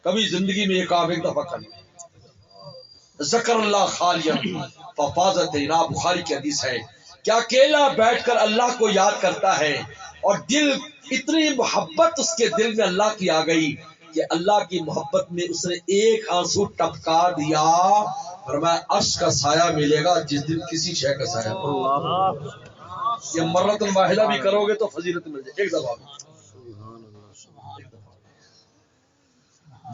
کبھی زندگی میں ایک آپ ایک دفعہ کریں، ذکر اللہ خالیا ففاضت عینا، بخاری کی حدیث ہے کہ اکیلا بیٹھ کر اللہ کو یاد کرتا ہے اور دل اتنی محبت اس کے دل میں اللہ کی آ گئی کہ اللہ کی محبت میں اس نے ایک آنسو ٹپکا دیا، فرمایا عرش کا سایہ ملے گا جس دن کسی شے کا سایہ نہیں۔ یہ مرۃ واحدہ بھی کرو گے تو فضیلت مل جائے، ایک دفعہ۔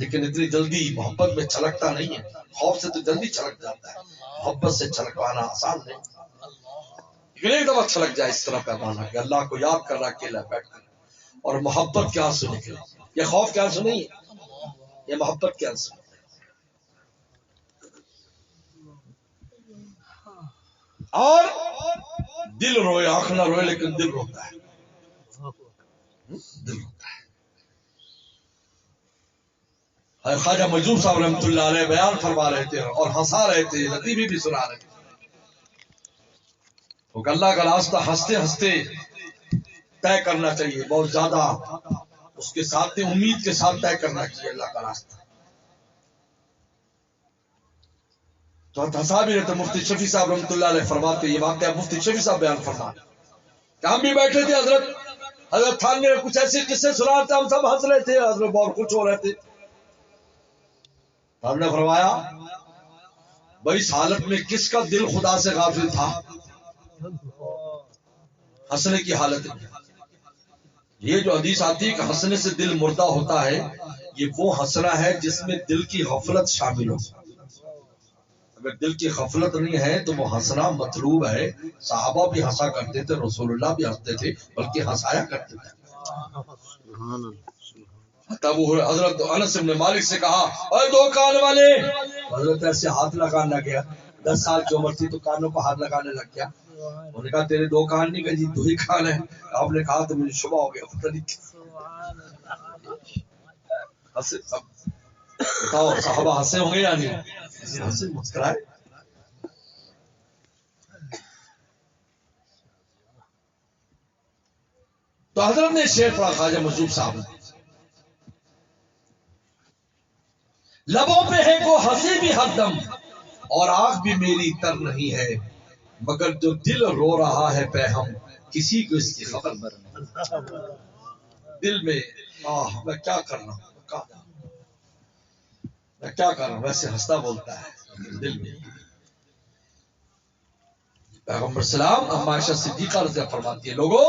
لیکن اتنی جلدی محبت میں چھلکتا نہیں ہے، خوف سے تو جلدی چھلک جاتا ہے، محبت سے چھلکوانا آسان نہیں۔ لیکن ایک دفعہ چھلک جائے اس طرح پیمانا کہ اللہ کو یاد کر رہا اکیلا بیٹھ کر، اور محبت کے آنسو نکلے۔ یہ خوف کے آنسو نہیں ہے، یہ محبت کے آنسو۔ اور دل روئے، آنکھ نہ روئے لیکن دل روتا ہے، دل روتا ہے۔ خواجہ مجذوب صاحب رحمۃ اللہ علیہ بیان فرما رہے تھے اور ہنسا رہے تھے، لطیفی بھی سنا رہے تھے۔ تو اللہ کا راستہ ہنستے ہنستے طے کرنا چاہیے، بہت زیادہ اس کے ساتھ امید کے ساتھ طے کرنا چاہیے اللہ کا راستہ۔ تو ہنسا بھی رہتے۔ مفتی شفیع صاحب رحمۃ اللہ علیہ فرماتے، یہ واقعہ مفتی شفیع صاحب بیان فرماتے کہ ہم بھی بیٹھے تھے، حضرت تھانوی نے کچھ ایسے قصے سنا تھے، ہم سب ہنس رہے تھے، حضرت بہت خوش ہو رہے تھے۔ ہم نے فرمایا بھائی اس حالت میں کس کا دل خدا سے غافل تھا؟ ہنسنے کی حالت میں یہ جو حدیث آتی ہے کہ ہنسنے سے دل مردہ ہوتا ہے، یہ وہ ہنسنا ہے جس میں دل کی غفلت شامل ہو۔ اگر دل کی غفلت نہیں ہے تو وہ ہنسنا مطلوب ہے۔ صحابہ بھی ہنسا کرتے تھے، رسول اللہ بھی ہنستے تھے، بلکہ ہنسایا کرتے تھے۔ تب حضرت انس بن مالک سے کہا اے 2 کان والے، حضرت ایسے ہاتھ لگانے لگا، 10 سال کی عمر تھی تو کانوں پر ہاتھ لگانے لگ گیا۔ انہوں نے کہا تیرے 2 کان نہیں، کہ جی 2 ہی کان ہیں۔ آپ نے کہا تو مجھے شبہ ہو گیا، پتہ نہیں بتاؤ صحابہ ہنسے ہوں گے یا نہیں؟ ہنسے، مسکرائے۔ تو حضرت نے شعر پڑھا خواجہ مجذوب صاحب نے، لبوں پہ ہے وہ ہنسی بھی ہر دم اور آنکھ بھی میری تر نہیں ہے، مگر جو دل رو رہا ہے پہ ہم کسی کو اس کی خبر نہیں۔ دل میں میں کیا کر رہا ہوں، میں کیا کر رہا ہوں، ویسے ہنستا بولتا ہے دل میں۔ پیغمبر سلام اما عائشہ صدیقہ رضی اللہ فرماتی ہے لوگوں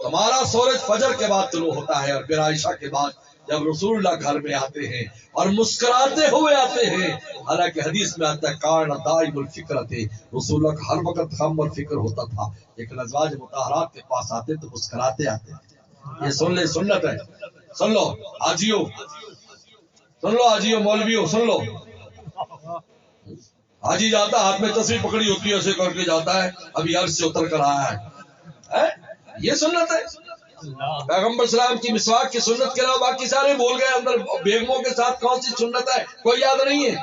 تمہارا سورج فجر کے بعد طلوع ہوتا ہے، اور پھر عائشہ کے بعد جب رسول اللہ گھر میں آتے ہیں اور مسکراتے ہوئے آتے ہیں، حالانکہ حدیث میں آتا ہے کان دائم الفکر تھے، رسول اللہ کا ہر وقت غم اور فکر ہوتا تھا، لیکن ازواج مطہرات کے پاس آتے تو مسکراتے آتے ہیں۔ یہ سن لے، سنت ہے، سن لو حاجیو، سن لو حاجیو، مولویو سن لو۔ حاجی جاتا ہاتھ میں تصویر پکڑی ہوتی ہے، ایسے کر کے جاتا ہے، ابھی عرش سے اتر کر آیا ہے، یہ سنت ہے۔ پیغمبر اسلام کی مسواک کی سنت کے علاوہ باقی سارے بھول گئے، اندر بیگموں کے ساتھ کون سی سنت ہے کوئی یاد نہیں ہے۔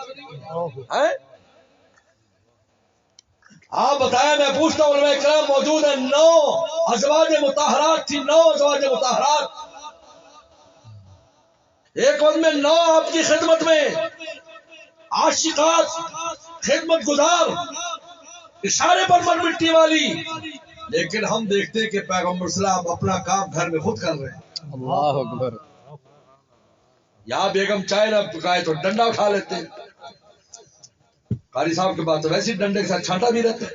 آپ بتایا، میں پوچھتا ہوں علماء کرام موجود ہیں، 9 ازواج مطہرات تھی، 9 ازواج مطہرات، ایک وقت میں 9 آپ کی خدمت میں عاشقات، خدمت گزار، اشارے پر من مٹی والی، لیکن ہم دیکھتے ہیں کہ پیغمبر اسلام اپنا کام گھر میں خود کر رہے ہیں۔ اللہ اکبر۔ یہاں بیگم چائے نہ پکائے تو ڈنڈا اٹھا لیتے ہیں، قاری صاحب کے پاس تو ویسے ہی ڈنڈے کے ساتھ چھانٹا بھی رہتا ہے.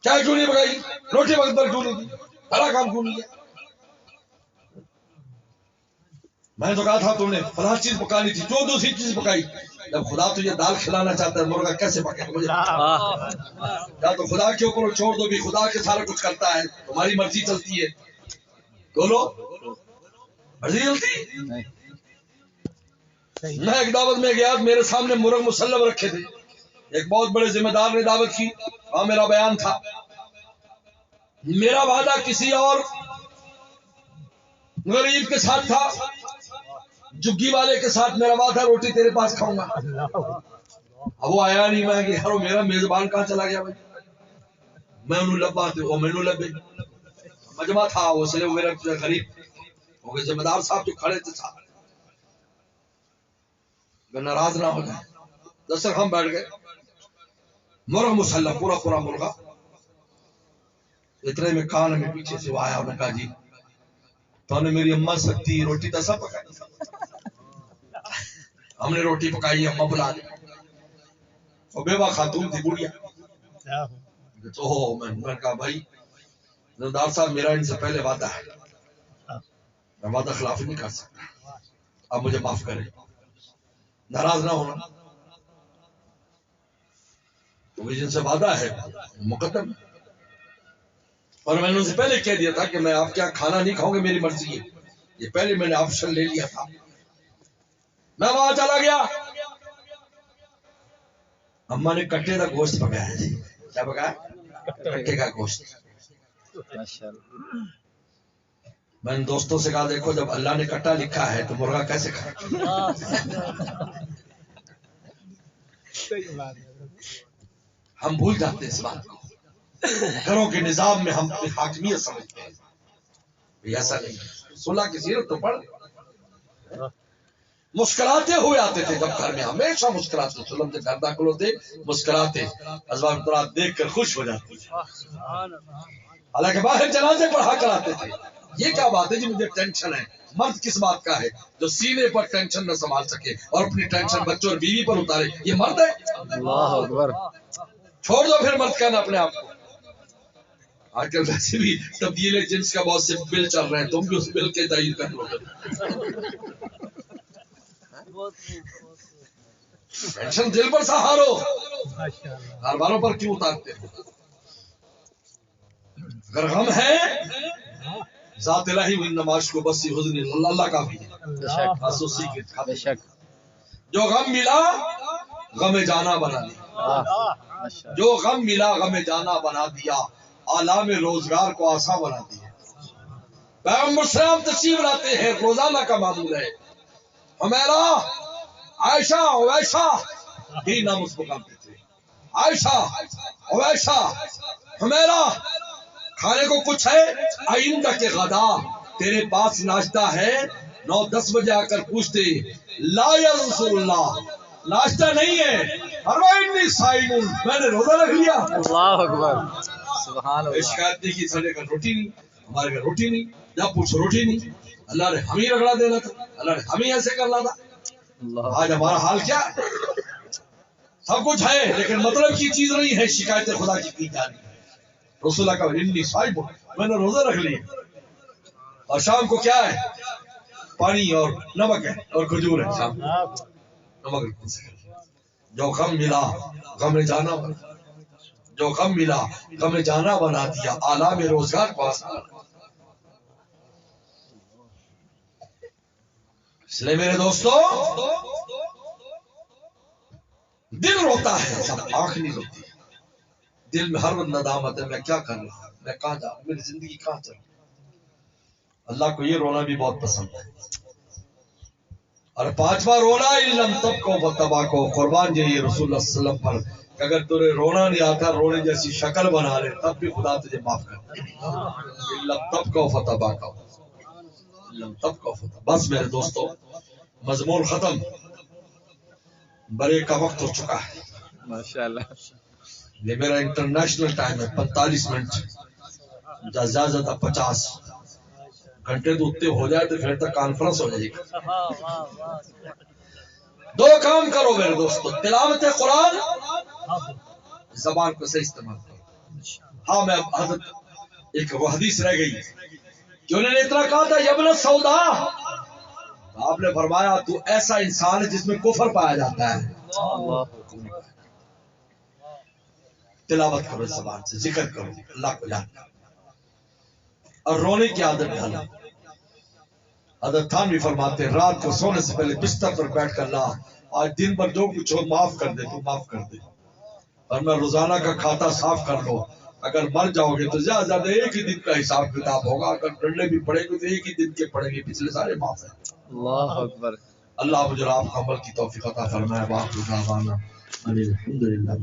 چائے کیوں نہیں پکائی، روٹی وقت پر کیوں نہیں کی، بڑا کام کیوں نہیں کیا؟ میں نے تو کہا تھا تم نے فلاں چیز پکانی تھی، جو دوسری چیز پکائی. جب خدا تجھے دال کھلانا چاہتا ہے مرغا کیسے پکے مجھے؟ یا تو خدا کے اوپر چھوڑ دو، بھی خدا کے سارا کچھ کرتا ہے، تمہاری مرضی چلتی ہے. بولو مرضی چلتی. میں ایک دعوت میں گیا، میرے سامنے مرغ مسلم رکھے تھے، ایک بہت بڑے ذمہ دار نے دعوت کی، وہاں میرا بیان تھا. میرا وعدہ کسی اور غریب کے ساتھ تھا، جگی والے کے ساتھ میرا وعدہ روٹی تیرے پاس کھاؤں گا. اب وہ آیا نہیں، میں کہ ہر میرا میزبان کہاں چلا گیا بھائی؟ میں انہوں لبا تھے وہ مینو لبے مجمع تھا، وہ اس لیے وہ میرا غریب ہو گئے. ذمہ دار صاحب جو کھڑے تھے صاحب ناراض نہ ہو جائے. دستر ہم بیٹھ گئے، مرغ مسلح پورا مرغا. اتنے میں کان میں پیچھے سے وہ آیا، انہوں نے کہا جی تو نے میری اماں سکتی روٹی تو سب پکائی. ہم نے روٹی پکائی، اماں بلا دی، اور بیوہ خاتون تھی بڑھیا. تو میں نے کہا بھائی زردار صاحب میرا ان سے پہلے وعدہ ہے، میں وعدہ خلاف نہیں کر سکتا، آپ مجھے معاف کریں، ناراض نہ ہونا. تو جن سے وعدہ ہے مقدم، اور میں نے ان سے پہلے کہہ دیا تھا کہ میں آپ کے یہاں کھانا نہیں کھاؤں گا، میری مرضی ہے. یہ پہلے میں نے آپشن لے لیا تھا. میں وہاں چلا گیا، اماں نے کٹے کا گوشت پکایا. جی کیا پکایا؟ کٹے کا گوشت. میں نے دوستوں سے کہا دیکھو جب اللہ نے کٹا لکھا ہے تو مرغا کیسے کھانا؟ ہم بھول جاتے ہیں اس بات کو، گھروں کے نظام میں ہم اپنی حاکمیت سمجھتے ہیں. ایسا نہیں. صلح کی سیرت تو پڑھ، مسکراتے ہوئے آتے تھے جب گھر میں، ہمیشہ مسکراتے. سلم سے گھر داخل ہوتے مسکراتے، ازواج محترمات دیکھ کر خوش ہو جاتے. حالانکہ باہر جنازے پڑھا کراتے تھے. یہ کیا بات ہے جی مجھے ٹینشن ہے؟ مرد کس بات کا ہے جو سینے پر ٹینشن نہ سنبھال سکے اور اپنی ٹینشن بچوں اور بیوی پر اتارے؟ یہ مرد ہے؟ اللہ اکبر. چھوڑ دو پھر مرد کہنا اپنے آپ کو. آج کل ویسے بھی تبدیل جنس کا بہت سے بل چل رہے ہیں، تم بھی اس بل کے تعین کر لو. ٹینشن دل پر سہارو، ہر باروں پر کیوں اتارتے ہو؟ اگر غم ہے ذات الہی و نماز کو بسی حزن اللہ کا بھی بے شک. جو غم ملا غم جانا بنا دیا، جو غم ملا غم جانا بنا دیا، آلام روزگار کو آسان بنا دیا. پیغمبر اسلام تشریف لاتے ہیں، روزانہ کا معمول ہے. ہمیرا عائشہ عویشہ بھی نام اس کو کہتے تھے. عائشہ عویشہ ہمیرا کھانے کو کچھ ہے؟ آئندہ کے غدا تیرے پاس ناشتہ ہے؟ 9-10 بجے آ کر پوچھتے لا یا رسول اللہ ناشتہ نہیں ہے، فرمائنی صائم، میں نے روزہ رکھ لیا. اللہ اکبر. سبحان اللہ. شکایت نہیں کی سارے گھر روٹی نہیں، ہمارے گھر روٹی نہیں. جب پوچھو روٹی نہیں، اللہ نے ہم ہی رگڑا دینا تھا، اللہ نے ہم ہی ایسے کرنا تھا. آج ہمارا حال کیا؟ سب کچھ ہے لیکن مطلب کی چیز نہیں ہے، شکایتیں خدا کی جا رہی ہے. رسول اللہ کا انی صائم، میں نے روزہ رکھ لیا. اور شام کو کیا ہے؟ پانی اور نمک ہے اور کھجور ہے. شام کو نمک. جو غم ملا غم جانا بنا، جو غم ملا غم جانا بنا دیا، آلام روزگار کو آسان. اس لیے میرے دوستو دل روتا ہے جب آنکھ نہیں روتی. دل میں ہر وقت ندامت ہے، میں کیا کر رہا ہوں، میں کہاں جا، میری زندگی کہاں چل رہی. اللہ کو یہ رونا بھی بہت پسند ہے. اور 5واں رونا علم تب کو فتبا کو، قربان جائیے رسول اللہ صلی اللہ علیہ وسلم پر کہ اگر تجھے رونا نہیں آتا، رونے جیسی شکل بنا لے تب بھی خدا تجھے معاف کرتا ہے. علم تب کو فتبا کو، علم تب کو فتبا. بس میرے دوستو مضمون ختم، بریک کا وقت ہو چکا ہے. ماشاءاللہ. یہ میرا انٹرنیشنل ٹائم ہے، 45 منٹ، زیادہ 50. گھنٹے تو اتنے ہو جائے تو پھر تک کانفرنس ہو جائے گی. دو کام کرو میرے دوستو، تلاوت قرآن، زبان کو صحیح استعمال کرو. ہاں میں حضرت ایک وہ حدیث رہ گئی کہ انہوں نے اتنا کہا تھا یبن سودا، آپ نے فرمایا تو ایسا انسان ہے جس میں کفر پایا جاتا ہے. تلاوت کرو زبان سے، ذکر کرو، اللہ کو یاد کرو اور رونے کی عادت ڈالو. حضرت تھانوی فرماتے ہیں رات کو سونے سے پہلے بستر پر بیٹھ کر اللہ آج دن بھر جو کچھ ہو معاف کر دے، تو معاف کر دے. اور میں روزانہ کا کھاتا صاف کر لو. اگر مر جاؤ گے تو زیادہ زیادہ ایک ہی دن کا حساب کتاب ہوگا، اگر ڈنڈے بھی پڑیں گے تو ایک ہی دن کے پڑیں گے، پچھلے سارے معاف ہیں. اللہ اکبر. اللہ مجھے آپ کا عمل کی توفیق عطا فرمائے. باپ دعوانا الحمدللہ.